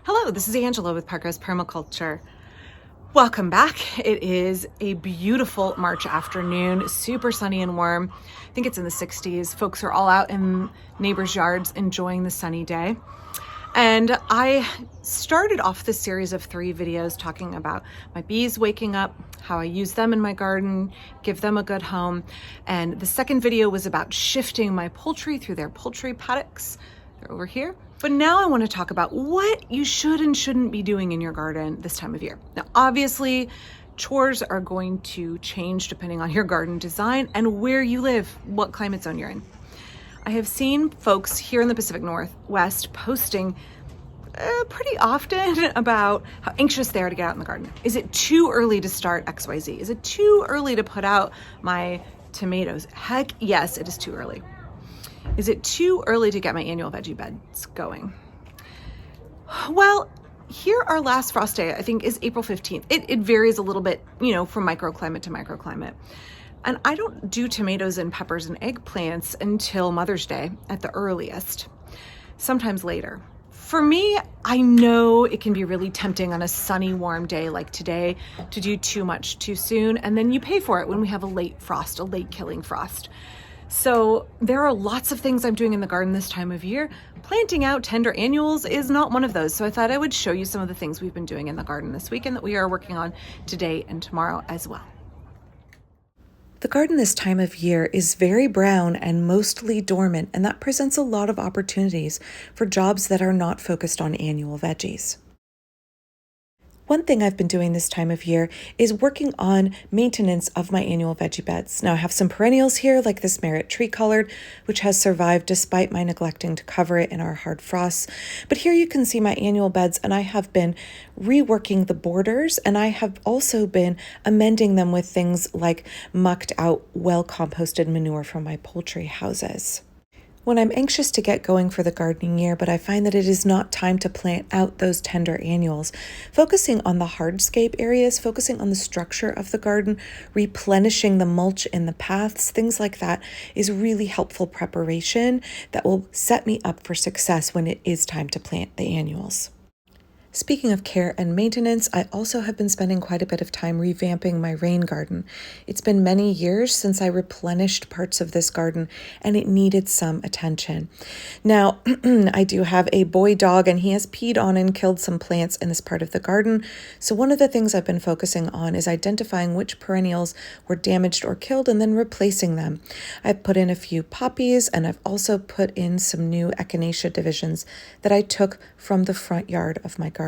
Hello, this is Angela with Parker's Permaculture. Welcome back. It is a beautiful March afternoon, super sunny and warm. I think it's in the 60s. Folks are all out in neighbors' yards enjoying the sunny day. And I started off this series of 3 videos talking about my bees waking up, how I use them in my garden, give them a good home. And the second video was about shifting my poultry through their poultry paddocks. They're over here. But now I want to talk about what you should and shouldn't be doing in your garden this time of year. Now, obviously, chores are going to change depending on your garden design and where you live, what climate zone you're in. I have seen folks here in the Pacific Northwest posting pretty often about how anxious they are to get out in the garden. Is it too early to start XYZ? Is it too early to put out my tomatoes? Heck yes, it is too early. Is it too early to get my annual veggie beds going? Well, here our last frost day, I think, is April 15th. It varies a little bit, from microclimate to microclimate. And I don't do tomatoes and peppers and eggplants until Mother's Day at the earliest, sometimes later. For me, I know it can be really tempting on a sunny, warm day like today to do too much too soon, and then you pay for it when we have a late frost, a late killing frost. So there are lots of things I'm doing in the garden this time of year. Planting out tender annuals is not one of those. So I thought I would show you some of the things we've been doing in the garden this week and that we are working on today and tomorrow as well. The garden this time of year is very brown and mostly dormant, and that presents a lot of opportunities for jobs that are not focused on annual veggies. One thing I've been doing this time of year is working on maintenance of my annual veggie beds. Now I have some perennials here like this Merit tree collard, which has survived despite my neglecting to cover it in our hard frosts. But here you can see my annual beds, and I have been reworking the borders, and I have also been amending them with things like mucked out, well composted manure from my poultry houses. When I'm anxious to get going for the gardening year, but I find that it is not time to plant out those tender annuals, focusing on the hardscape areas, focusing on the structure of the garden, replenishing the mulch in the paths, things like that is really helpful preparation that will set me up for success when it is time to plant the annuals. Speaking of care and maintenance, I also have been spending quite a bit of time revamping my rain garden. It's been many years since I replenished parts of this garden, and it needed some attention. Now, I do have a boy dog, and he has peed on and killed some plants in this part of the garden. So one of the things I've been focusing on is identifying which perennials were damaged or killed and then replacing them. I've put in a few poppies, and I've also put in some new echinacea divisions that I took from the front yard of my garden.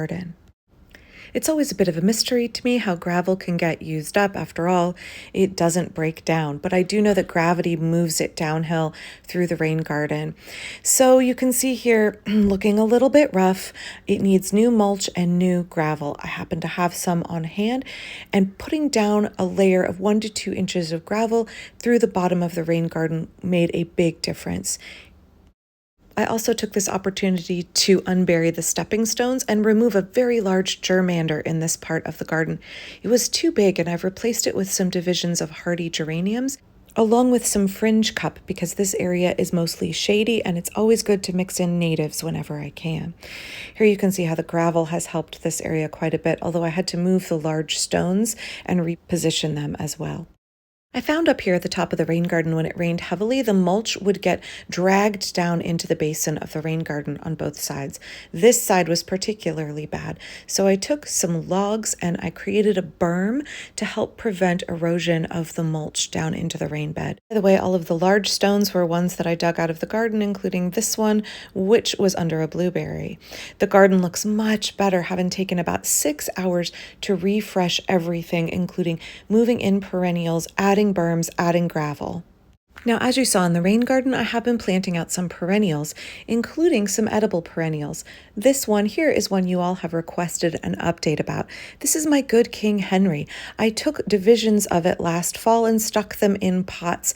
It's always a bit of a mystery to me how gravel can get used up. After all, it doesn't break down, but I do know that gravity moves it downhill through the rain garden. So you can see here, looking a little bit rough, it needs new mulch and new gravel. I happen to have some on hand, and putting down a layer of 1 to 2 inches of gravel through the bottom of the rain garden made a big difference. I also took this opportunity to unbury the stepping stones and remove a very large germander in this part of the garden. It was too big, and I've replaced it with some divisions of hardy geraniums, along with some fringe cup, because this area is mostly shady and it's always good to mix in natives whenever I can. Here you can see how the gravel has helped this area quite a bit, although I had to move the large stones and reposition them as well. I found up here at the top of the rain garden, when it rained heavily, the mulch would get dragged down into the basin of the rain garden on both sides. This side was particularly bad, so I took some logs and I created a berm to help prevent erosion of the mulch down into the rain bed. By the way, all of the large stones were ones that I dug out of the garden, including this one, which was under a blueberry. The garden looks much better, having taken about 6 hours to refresh everything, including moving in perennials, adding berms, adding gravel. Now, as you saw in the rain garden, I have been planting out some perennials, including some edible perennials. This one here is one you all have requested an update about. This is my good King Henry. I took divisions of it last fall and stuck them in pots,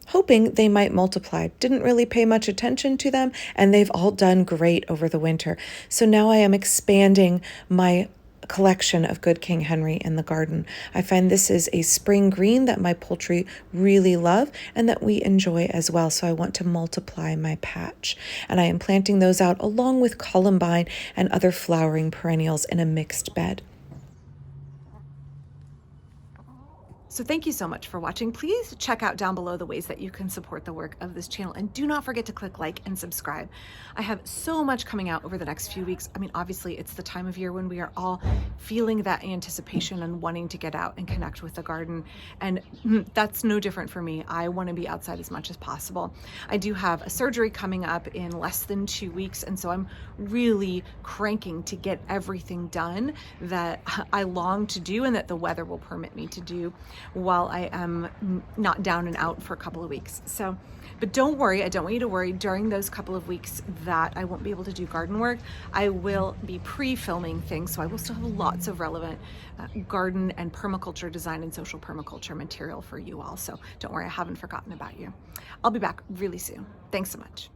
hoping they might multiply. Didn't really pay much attention to them, and they've all done great over the winter. So now I am expanding my collection of Good King Henry in the garden. I find this is a spring green that my poultry really love and that we enjoy as well. So I want to multiply my patch. And I am planting those out along with columbine and other flowering perennials in a mixed bed. So thank you so much for watching. Please check out down below the ways that you can support the work of this channel, and do not forget to click like and subscribe. I have so much coming out over the next few weeks. I mean, obviously it's the time of year when we are all feeling that anticipation and wanting to get out and connect with the garden. And that's no different for me. I want to be outside as much as possible. I do have a surgery coming up in less than 2 weeks. And so I'm really cranking to get everything done that I long to do and that the weather will permit me to do while I am not down and out for a couple of weeks. So, but don't worry, I don't want you to worry. During those couple of weeks that I won't be able to do garden work, I will be pre-filming things. So I will still have lots of relevant garden and permaculture design and social permaculture material for you all. So don't worry, I haven't forgotten about you. I'll be back really soon. Thanks so much.